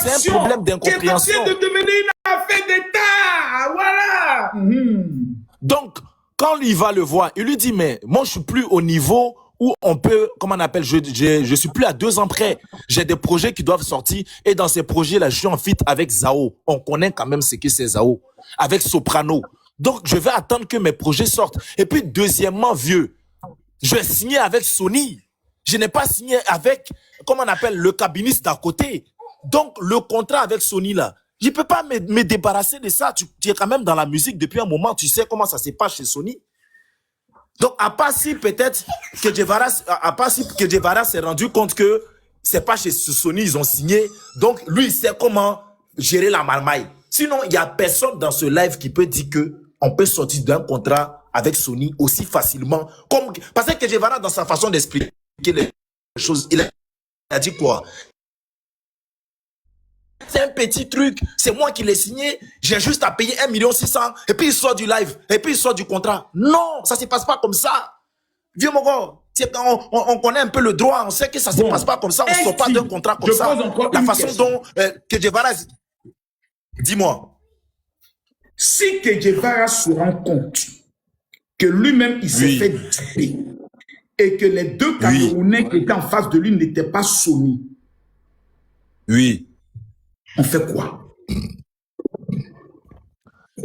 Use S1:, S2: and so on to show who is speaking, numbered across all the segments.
S1: c'est un problème d'incompréhension.
S2: Qui est en train de devenir une affaire d'État. Voilà.
S1: Donc, quand il va le voir, il lui dit, mais moi, je suis plus au niveau où on peut, comment on appelle, je suis plus à 2 ans près. J'ai des projets qui doivent sortir et dans ces projets-là, je suis en feat avec Zao. On connaît quand même ce que c'est Zao. Avec Soprano. Donc, je vais attendre que mes projets sortent. Et puis, deuxièmement, vieux, je vais signer avec Sony. Je n'ai pas signé avec, comment on appelle, le cabiniste d'à côté. Donc, le contrat avec Sony, là, je ne peux pas me débarrasser de ça. Tu es quand même dans la musique depuis un moment. Tu sais comment ça se passe chez Sony. Donc, à part si peut-être que Guevara s'est rendu compte que c'est pas chez Sony, ils ont signé. Donc, lui, il sait comment gérer la marmaille. Sinon, il n'y a personne dans ce live qui peut dire que on peut sortir d'un contrat avec Sony aussi facilement. Parce que Guevara, dans sa façon d'expliquer les choses, il a dit quoi? C'est un petit truc, c'est moi qui l'ai signé, j'ai juste à payer 1,6 million et puis il sort du live, et puis il sort du contrat. Non, ça se passe pas comme ça. Vieux mon gars, on connaît un peu le droit, on sait que ça se passe pas comme ça, on sort pas d'un contrat comme ça. La façon dont Guevara... Dis-moi.
S2: Si Guevara se rend compte que lui-même, il s'est fait duper et que les 2 Camerounais qui étaient en face de lui n'étaient pas Sony.
S1: Oui.
S2: On fait quoi?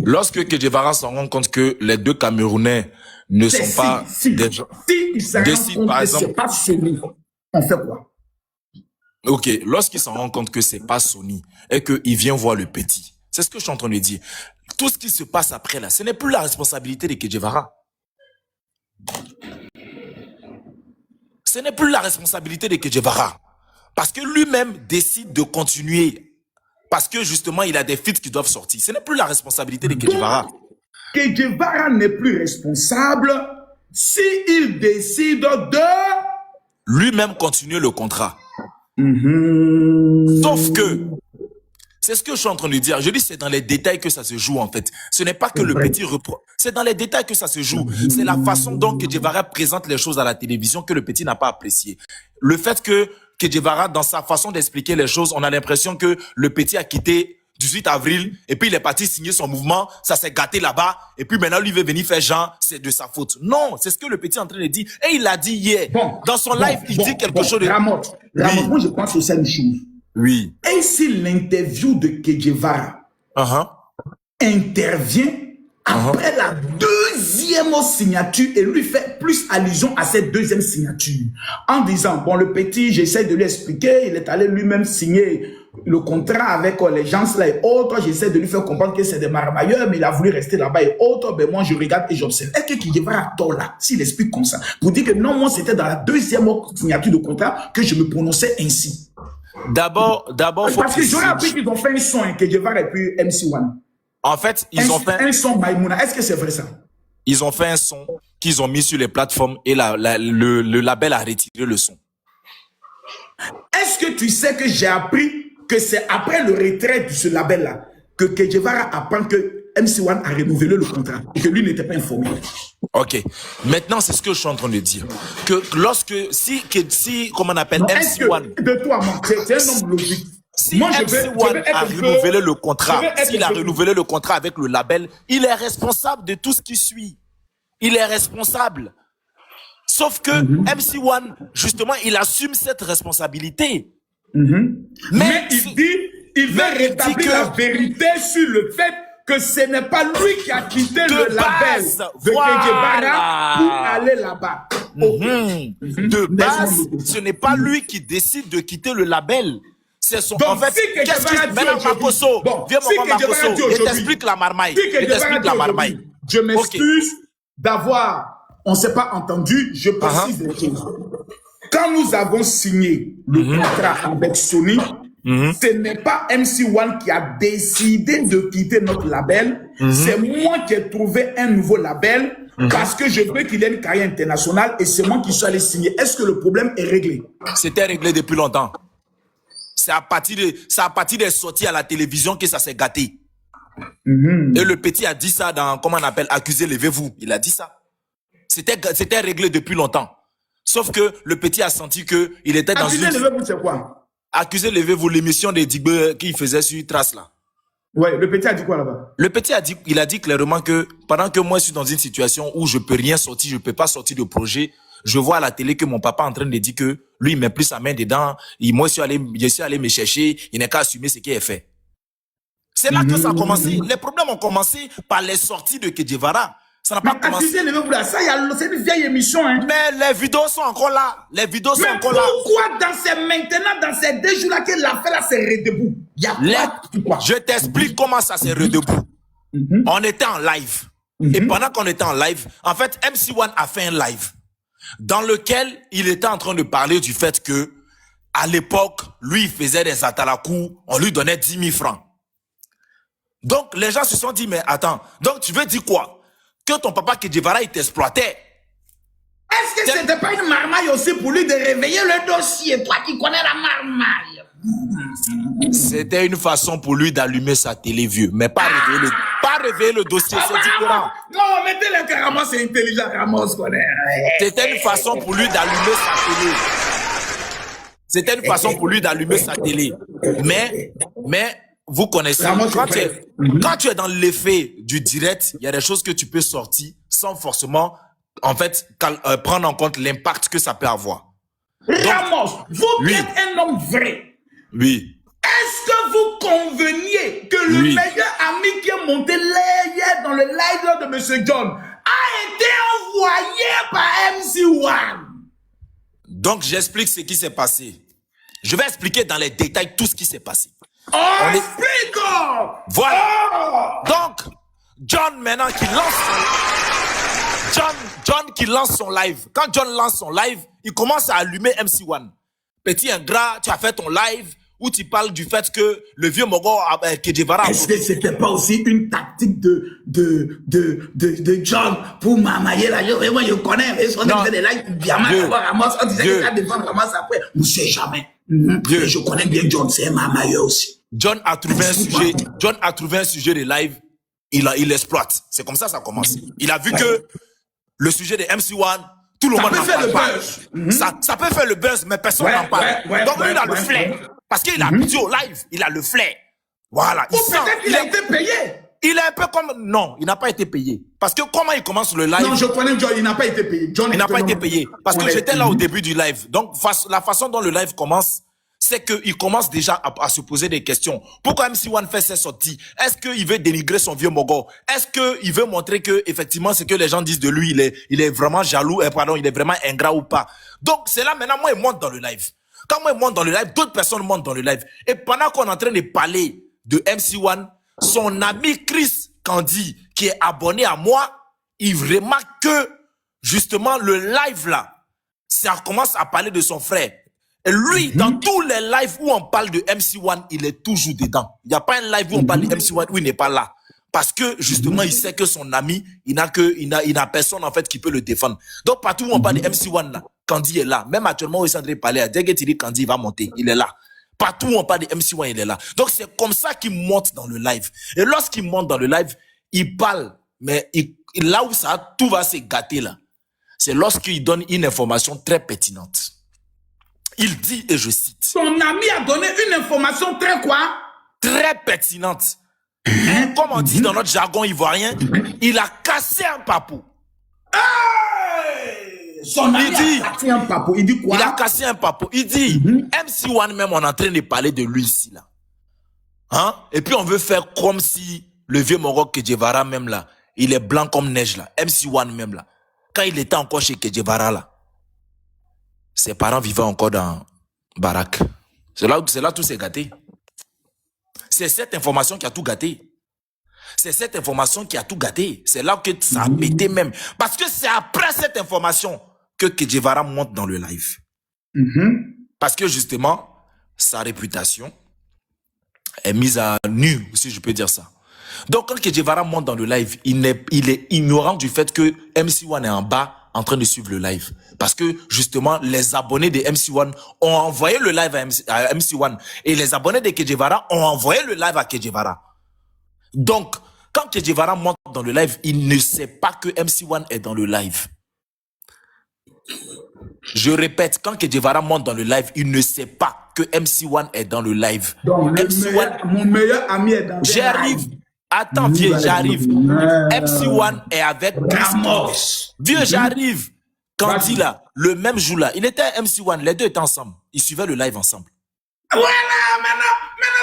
S1: Lorsque Guevara s'en rend compte que les 2 Camerounais ne sont pas des gens...
S2: Si il se rend compte que c'est pas Sony, on fait quoi?
S1: Ok, lorsqu'il s'en rend compte que c'est pas Sony et qu'il vient voir le petit, c'est ce que je suis en train de dire. Tout ce qui se passe après là, ce n'est plus la responsabilité de Guevara. Ce n'est plus la responsabilité de Guevara. Parce que lui-même décide de continuer. Parce que justement, il a des feats qui doivent sortir. Ce n'est plus la responsabilité de Guevara.
S2: Guevara n'est plus responsable s'il décide de...
S1: lui-même continuer le contrat. Sauf que, c'est ce que je suis en train de dire. Je dis c'est dans les détails que ça se joue en fait. Ce n'est pas que le petit reproche. C'est dans les détails que ça se joue. C'est la façon dont Guevara présente les choses à la télévision que le petit n'a pas apprécié. Le fait que Guevara, dans sa façon d'expliquer les choses, on a l'impression que le petit a quitté 18 avril et puis il est parti signer son mouvement, ça s'est gâté là-bas et puis maintenant lui veut venir faire genre, c'est de sa faute. Non, c'est ce que le petit est en train de dire. Et il l'a dit hier. Dans son live, il dit quelque chose de...
S2: Ramotte, moi je pense que c'est une chose.
S1: Oui.
S2: Et si l'interview de Guevara intervient après la 2e signature et lui fait plus allusion à cette 2e signature en disant, bon, le petit, j'essaie de lui expliquer, il est allé lui-même signer le contrat avec les gens là et autres, j'essaie de lui faire comprendre que c'est des marmailleurs, mais il a voulu rester là-bas et autres, ben moi je regarde et j'observe. Est-ce que Guevara a tort là, s'il explique comme ça, pour dire que non, moi c'était dans la 2e signature de contrat que je me prononçais ainsi.
S1: D'abord,
S2: parce que j'aurais appris qu'ils ont fait un son, que Guevara et puis MC1.
S1: En fait, ils ont fait
S2: un son Maïmouna. Est-ce que c'est vrai ça?
S1: Ils ont fait un son qu'ils ont mis sur les plateformes et le label a retiré le son.
S2: Est-ce que tu sais que j'ai appris que c'est après le retrait de ce label-là que Guevara apprend que MC1 a renouvelé le contrat et que lui n'était pas informé?
S1: Ok. Maintenant, c'est ce que je suis en train de dire. Que lorsque, si comment on appelle MC1.
S2: De toi, c'est un homme logique.
S1: Si MC1 a renouvelé le contrat, s'il a renouvelé le contrat avec le label, il est responsable de tout ce qui suit. Il est responsable. Sauf que MC1, justement, il assume cette responsabilité.
S2: Mais il veut rétablir la vérité sur le fait que ce n'est pas lui qui a quitté le label de Guevara pour aller là-bas.
S1: De base, ce n'est pas lui qui décide de quitter le label. C'est son...
S2: Donc,
S1: en fait, qu'est-ce qui... Maintenant, Makoso, viens mon Makoso, il t'explique la marmaille. Il t'explique la marmaille.
S2: Je m'excuse d'avoir... On ne s'est pas entendu, je précise les choses. Quand nous avons signé le contrat avec Sony, ce n'est pas MC1 qui a décidé de quitter notre label. C'est moi qui ai trouvé un nouveau label parce que je veux qu'il ait une carrière internationale et c'est moi qui suis allé signer. Est-ce que le problème est réglé?
S1: C'était réglé depuis longtemps. C'est à partir des sorties à la télévision que ça s'est gâté. Et le petit a dit ça dans, comment on appelle, accusé, levez-vous. Il a dit ça. C'était réglé depuis longtemps. Sauf que le petit a senti que il était dans une...
S2: Accusé, levez-vous, c'est quoi?
S1: Accusé, levez-vous, l'émission des Digbe qu'il faisait sur Trace là.
S2: Ouais, le petit a dit quoi là-bas?
S1: Le petit il a dit clairement que pendant que moi je suis dans une situation où je peux rien sortir, je peux pas sortir de projet, je vois à la télé que mon papa est en train de dire que lui il met plus sa main dedans, moi je suis allé me chercher, il n'est qu'à assumer ce qu'il a fait. C'est là que ça a commencé. Les problèmes ont commencé par les sorties de Kedjevara. Ça n'a pas commencé.
S2: Ça, c'est une vieille émission, hein.
S1: Mais les vidéos sont encore là. Les vidéos sont encore là.
S2: Pourquoi dans ces 2 jours-là que l'affaire là s'est redebout?
S1: Je t'explique comment ça s'est redebout. On était en live. Et pendant qu'on était en live, en fait, MC1 a fait un live dans lequel il était en train de parler du fait que, à l'époque, lui, il faisait des atalakou, on lui donnait 10 000 francs. Donc, les gens se sont dit, mais attends, donc tu veux dire quoi? Que ton papa Kedjevara, il t'exploitait.
S2: Est-ce que c'était pas une marmaille aussi pour lui de réveiller le dossier, toi qui connais la marmaille?
S1: C'était une façon pour lui d'allumer sa télé, vieux, mais pas réveiller le dossier, c'est différent.
S2: Non, mettez le que Ramos c'est intelligent, Ramos connaît.
S1: C'était une façon pour lui d'allumer sa télé. C'était une façon pour lui d'allumer sa télé. Mais, vous connaissez, quand tu es dans l'effet du direct, il y a des choses que tu peux sortir sans forcément, en fait, prendre en compte l'impact que ça peut avoir.
S2: Ramos, vous êtes un homme vrai.
S1: Oui.
S2: Est-ce que vous conveniez que le meilleur ami qui est monté hier dans le live de M. John a été envoyé par MC1?
S1: Donc, j'explique ce qui s'est passé. Je vais expliquer dans les détails tout ce qui s'est passé.
S2: Explique!
S1: Voilà. Donc, John maintenant qui lance John qui lance son live. Quand John lance son live, il commence à allumer MC1. Petit ingrat, tu as fait ton live où tu parles du fait que le vieux Mogo Kedjevara.
S2: Est-ce que c'était pas aussi une tactique de John pour m'amailler là? Moi, je connais, mais on a fait des lives bien mal. On disait que ça défend Ramos après. On ne sait jamais. Je connais bien John, c'est un mamailleur aussi.
S1: John a trouvé un sujet de live, il l'exploite. C'est comme ça ça commence. Il a vu que le sujet de MC1, tout le monde en parle pas. Ça peut faire le buzz, mais personne n'en parle. Donc lui, il a le flair. Parce qu'il a habitué au live, il a le flair. Voilà.
S2: Ou peut-être qu'il a été payé.
S1: Il est un peu comme... Non, il n'a pas été payé. Parce que comment il commence le live...
S2: Non, je connais John, il n'a pas été payé.
S1: Il n'a pas été payé. Parce que j'étais là au début du live. Donc, la façon dont le live commence, c'est qu'il commence déjà à se poser des questions. Pourquoi MC1 fait ses sorties? Est-ce qu'il veut dénigrer son vieux Mogo? Est-ce qu'il veut montrer que, effectivement, ce que les gens disent de lui, il est vraiment jaloux, il est vraiment ingrat ou pas? Donc, c'est là, maintenant, moi, il monte dans le live. Quand moi, il monte dans le live, d'autres personnes montent dans le live. Et pendant qu'on est en train de parler de MC1, son ami Chris Candy, qui est abonné à moi, il remarque que, justement, le live là, ça commence à parler de son frère. Et lui, dans tous les lives où on parle de MC1, il est toujours dedans. Il n'y a pas un live où on parle de MC1 où il n'est pas là. Parce que, justement, il sait que son ami, il n'a personne, en fait, qui peut le défendre. Donc, partout où on parle de MC1 là, Candy est là. Même actuellement, où il s'est parlé à Djegetiri, Candy va monter. Il est là. Partout où on parle de MC1, il est là. Donc, c'est comme ça qu'il monte dans le live. Et lorsqu'il monte dans le live, il parle. Mais là où tout va se gâter, là, c'est lorsqu'il donne une information très pertinente. Il dit, et je cite...
S2: Son ami a donné une information très quoi?
S1: Très pertinente. Comme on dit dans notre jargon ivoirien, il a cassé un papou.
S2: Son ami a cassé un papou. Il dit quoi?
S1: Il a cassé un papou. Il dit, MC1 même, on est en train de parler de lui ici, là. Hein? Et puis on veut faire comme si le vieux Moro Kedjevara même là, il est blanc comme neige là. MC1 même là. Quand il était encore chez Kedjevara là, ses parents vivaient encore dans Barak. C'est là tout s'est gâté. C'est cette information qui a tout gâté. C'est cette information qui a tout gâté. C'est là que ça a pété même. Parce que c'est après cette information que Kedjevara monte dans le live. Parce que justement, sa réputation est mise à nu, si je peux dire ça. Donc quand Kedjevara monte dans le live, il est ignorant du fait que MC1 est en bas en train de suivre le live. Parce que, justement, les abonnés de MC1 ont envoyé le live à MC1. Et les abonnés de Kedjevara ont envoyé le live à Kedjevara. Donc, quand Kedjevara monte dans le live, il ne sait pas que MC1 est dans le live. Je répète, quand Kedjevara monte dans le live, il ne sait pas que MC1 est dans le live.
S2: Donc, mon meilleur ami est dans le live.
S1: J'arrive. Attends, vieux, j'arrive. MC1 est avec
S2: Ramos.
S1: Vieux, j'arrive. Quand dit là, le même jour là, il était MC1, les deux étaient ensemble. Ils suivaient le live ensemble.
S2: Voilà, maintenant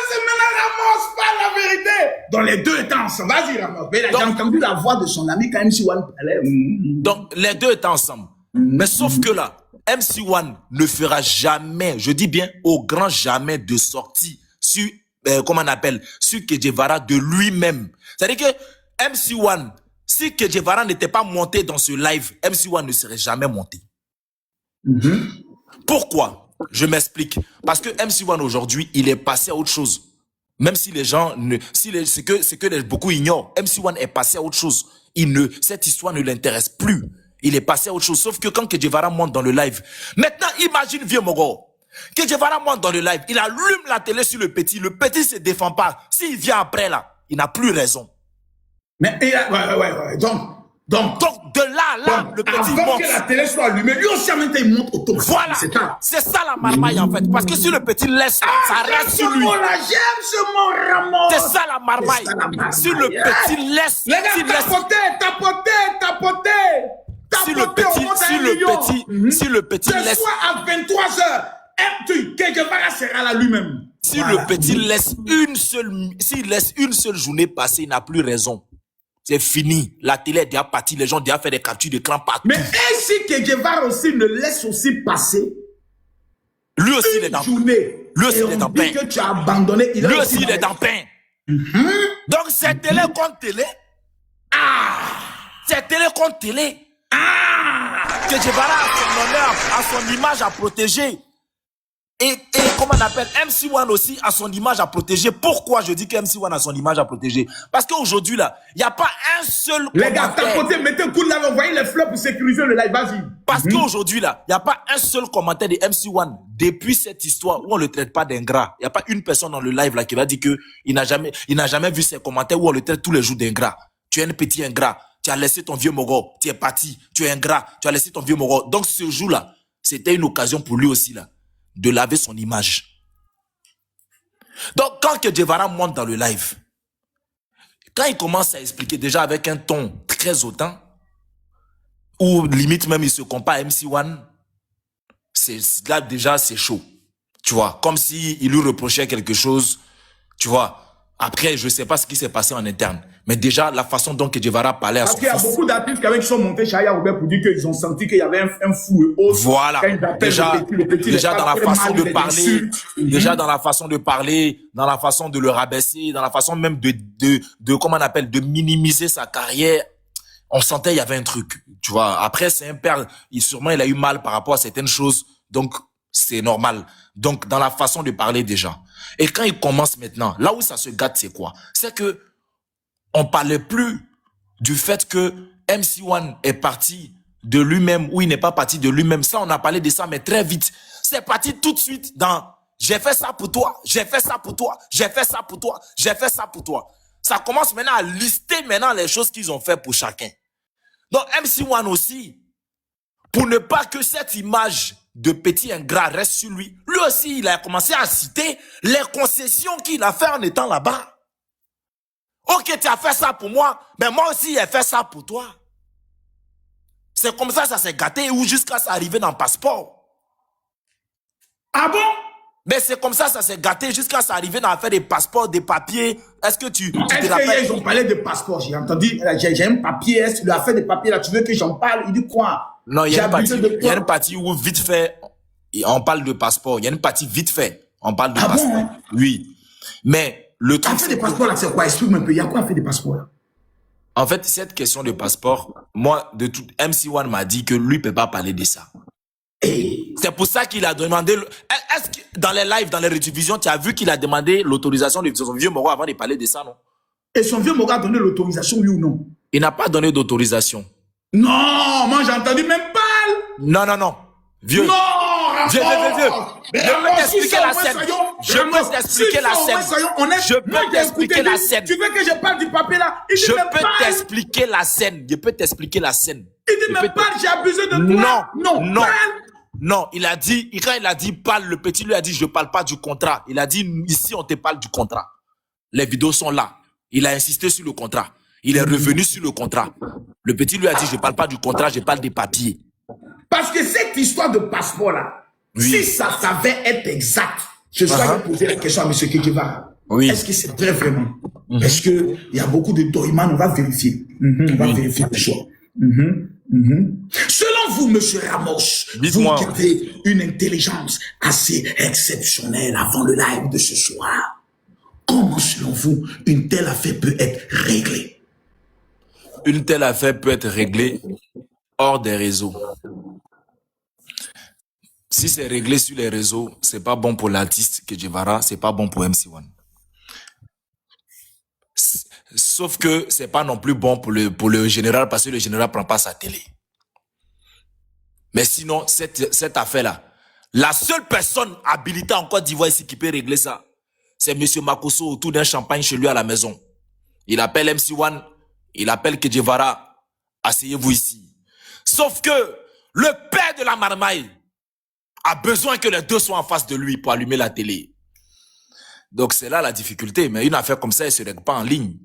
S2: c'est Ramos, pas la vérité. Donc les deux étaient ensemble. Vas-y, Ramos. J'ai entendu la voix de son ami quand MC1 parlait.
S1: Donc les deux étaient ensemble. Mais sauf que là, MC1 ne fera jamais, je dis bien au grand jamais, de sortie sur, comment on appelle, sur Kejevara de lui-même. C'est-à-dire que MC1, si Kejevara n'était pas monté dans ce live, MC1 ne serait jamais monté. Pourquoi? Je m'explique. Parce que MC1 aujourd'hui, il est passé à autre chose. Même si les gens c'est que beaucoup ignorent. MC1 est passé à autre chose. Cette histoire ne l'intéresse plus. Il est passé à autre chose. Sauf que quand Kejevara monte dans le live, maintenant, imagine, vieux Mogo. Kejevara monte dans le live, il allume la télé sur le petit se défend pas. S'il vient après là, il n'a plus raison.
S2: Mais, Donc,
S1: de là, le petit
S2: avant
S1: monte.
S2: que la télé soit allumée, lui aussi, en même temps, il monte automatiquement.
S1: Voilà. C'est ça la marmaille, en fait. Parce que si le petit laisse, ça reste sur lui.
S2: J'aime ce mot, Ramos.
S1: C'est ça la marmaille. Si le petit laisse.
S2: Les gars, tapoter.
S1: Si le petit
S2: Ce
S1: laisse.
S2: soir à 23h, Kejevara sera là lui-même.
S1: Si le petit laisse s'il laisse une seule journée passer, il n'a plus raison. C'est fini. La télé est déjà partie. Les gens ont déjà fait des captures d'écran partout.
S2: Mais si Kejevara aussi ne laisse aussi passer,
S1: lui aussi il est dans
S2: journée,
S1: lui aussi il est dans pain.
S2: Que tu as abandonné,
S1: lui aussi il est dans pain. Donc c'est télé contre télé. C'est télé contre télé. Kejevara a son honneur, a son image à protéger. Et comment on appelle, MC1 aussi a son image à protéger. Pourquoi je dis que MC1 a son image à protéger? Parce qu'aujourd'hui là, il n'y a pas un seul
S2: les gars, tapotez, mettez un coup de lave, envoyez les fleurs pour sécuriser le live, vas-y.
S1: Parce qu'aujourd'hui là, il n'y a pas un seul commentaire de MC1 depuis cette histoire où on le traite pas d'ingrat. Il n'y a pas une personne dans le live là qui va dire que il n'a jamais vu ces commentaires où on le traite tous les jours d'ingrat. Tu es un petit ingrat, tu as laissé ton vieux Mogo, tu es parti, tu es ingrat, tu as laissé ton vieux Mogo. Donc ce jour là, c'était une occasion pour lui aussi là de laver son image. Donc, quand Kejevara monte dans le live, quand il commence à expliquer déjà avec un ton très hautain, ou limite même il se compare à MC1, là déjà c'est chaud. Tu vois, comme si il lui reprochait quelque chose, tu vois. Après, je sais pas ce qui s'est passé en interne. Mais déjà, la façon dont Kejevara parlait à son fils.
S2: Parce qu'il y a beaucoup d'artistes qui sont montés chez Aya Robert pour dire qu'ils ont senti qu'il y avait un fou et autre.
S1: Voilà. Déjà dans la façon de parler, déjà dans la façon de parler, dans la façon de le rabaisser, dans la façon même de comment on appelle, de minimiser sa carrière. On sentait il y avait un truc, tu vois. Après, c'est un père, sûrement il a eu mal par rapport à certaines choses. Donc, c'est normal. Donc, dans la façon de parler déjà. Et quand il commence maintenant, là où ça se gâte, c'est quoi? C'est que on parlait plus du fait que MC1 est parti de lui-même ou il n'est pas parti de lui-même. Ça, on a parlé de ça, mais très vite. C'est parti tout de suite dans « j'ai fait ça pour toi, j'ai fait ça pour toi, j'ai fait ça pour toi, j'ai fait ça pour toi ». Ça commence maintenant à lister maintenant les choses qu'ils ont fait pour chacun. Donc MC1 aussi, pour ne pas que cette image de petit ingrat reste sur lui, lui aussi, il a commencé à citer les concessions qu'il a fait en étant là-bas. Ok, tu as fait ça pour moi, mais moi aussi, j'ai fait ça pour toi. C'est comme ça s'est gâté ou jusqu'à s'arriver dans le passeport.
S2: Ah bon?
S1: Mais c'est comme ça s'est gâté jusqu'à s'arriver dans l'affaire des passeports, des papiers. Est-ce que tu te
S2: rappelles? Ils ont parlé de passeports, j'ai entendu, j'ai un papier, est-ce que l'affaire des papiers là, tu veux que j'en parle? Il dit quoi?
S1: Non, il y a une partie où vite fait, on parle de passeport. Il y a une partie vite fait, on parle de passeport. Bon, hein? Oui. Mais le truc.
S2: L'affaire des passeports là, c'est quoi? Explique-moi un peu. Il y a quoi à faire des passeports là?
S1: En fait, cette question de passeport, moi, MC1 m'a dit que lui peut pas parler de ça. C'est pour ça qu'il a demandé. Est-ce que dans les lives, dans les rediffusions, tu as vu qu'il a demandé l'autorisation de son vieux Mogo avant de parler de ça, non? Et
S2: son vieux Mogo a donné l'autorisation, lui ou non?
S1: Il n'a pas donné d'autorisation.
S2: Non, moi j'ai entendu même pas.
S1: Non. Vieux.
S2: Non,
S1: vieux. Je peux t'expliquer la scène. Je peux t'expliquer la scène.
S2: Tu veux que je parle du papier là?
S1: Je peux t'expliquer la scène.
S2: Il dit même pas, j'ai abusé de toi.
S1: Non. Non, il a dit, quand il a dit parle, le petit lui a dit je parle pas du contrat. Il a dit ici on te parle du contrat. Les vidéos sont là. Il a insisté sur le contrat. Il est revenu sur le contrat. Le petit lui a dit je parle pas du contrat, je parle des papiers.
S2: Parce que cette histoire de passeport là, si ça savait être exact, je serais posé la question à M. Kekeva.
S1: Oui.
S2: Est-ce que c'est vrai vraiment? Est-ce qu'il y a beaucoup de doïman? On va vérifier. On va vérifier le choix. Selon vous, M. Ramos, vous qui avez une intelligence assez exceptionnelle avant le live de ce soir, comment, selon vous, une telle affaire peut être réglée?
S1: Une telle affaire peut être réglée hors des réseaux. Si c'est réglé sur les réseaux, c'est pas bon pour l'artiste Kejevara, c'est pas bon pour MC1. Sauf que c'est pas non plus bon pour le général parce que le général prend pas sa télé. Mais sinon, cette affaire-là, la seule personne habilitée en Côte d'Ivoire ici qui peut régler ça, c'est M. Makosso autour d'un champagne chez lui à la maison. Il appelle MC1, il appelle Kejevara, asseyez-vous ici. Sauf que le père de la marmaille a besoin que les deux soient en face de lui pour allumer la télé. Donc c'est là la difficulté. Mais une affaire comme ça, elle ne se règle pas en ligne.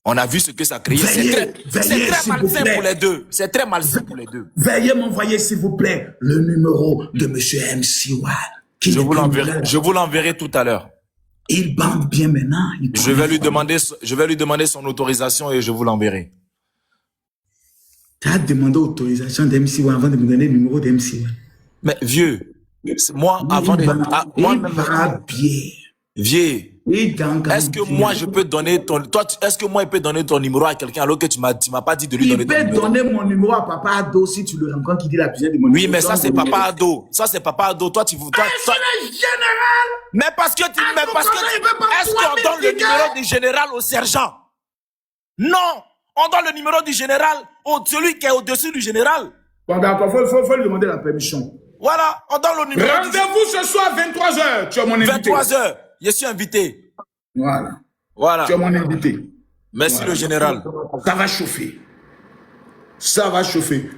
S1: On a vu ce que ça crée. C'est très malsain pour les deux. C'est très malsain pour les deux.
S2: Veuillez m'envoyer, s'il vous plaît, le numéro de M. MC1.
S1: Je vous l'enverrai tout à l'heure.
S2: Il bande bien maintenant.
S1: Je vais lui demander son autorisation et je vous l'enverrai.
S2: Tu as demandé l'autorisation d'MC1 avant de me donner le numéro d'MC1.
S1: Mais vieux, moi, avant de... Vieux, est-ce que moi je peux donner ton... Est-ce que moi je peux donner ton numéro à quelqu'un alors que tu m'as pas dit de lui donner ton numéro?
S2: Il peut donner mon numéro à Papa Ado si tu le rencontres qui dit la plusieurs de mon numéro.
S1: Oui, mais ça c'est Papa Ado. Ça c'est Papa Ado. Toi tu...
S2: C'est le général!
S1: Mais parce que tu... Est-ce qu'on donne le numéro du général au sergent? Non! On donne le numéro du général au celui qui est au-dessus du général.
S2: Bon, d'accord, faut lui demander la permission.
S1: Voilà, on donne le numéro.
S2: Rendez-vous ce soir à 23h. Tu es mon invité.
S1: 23h, je suis invité.
S2: Voilà. Tu es mon invité.
S1: Merci le général.
S2: Ça va chauffer. Ça va chauffer.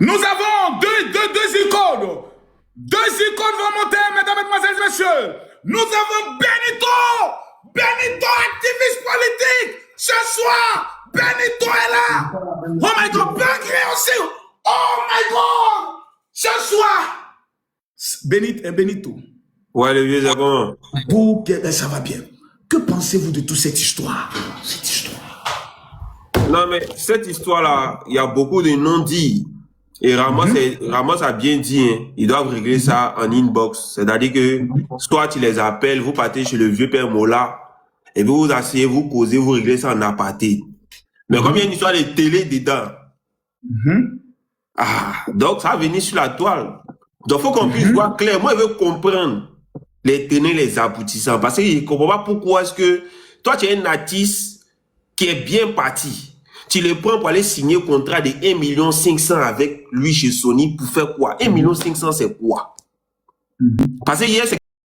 S2: Nous avons deux icônes. Deux icônes vont monter, mesdames, mesdemoiselles et messieurs. Nous avons Benito. Benito, activiste politique. Ce soir, Benito est là. Oh my God, Bengré aussi. Oh my God. Ce soir. Benito.
S3: Ouais, le vieux Zagon.
S2: Ça va bien. Que pensez-vous de toute cette histoire?
S3: Non, mais cette histoire-là, il y a beaucoup de non-dits. Et Ramos a bien dit, hein, ils doivent régler ça en inbox. C'est-à-dire que, soit tu les appelles, vous partez chez le vieux père Mola, et vous vous asseyez, vous causez, vous réglez ça en aparté. Mais comme il y a une histoire de télé dedans, donc ça va venir sur la toile. Donc, faut qu'on puisse voir clair. Moi, je veux comprendre les tenants, les aboutissants. Parce que je ne comprends pas pourquoi est-ce que toi, tu es un artiste qui est bien parti. Tu le prends pour aller signer un contrat de 1,5 million avec lui chez Sony pour faire quoi? 1,5 million, c'est quoi? Parce que hier, c'est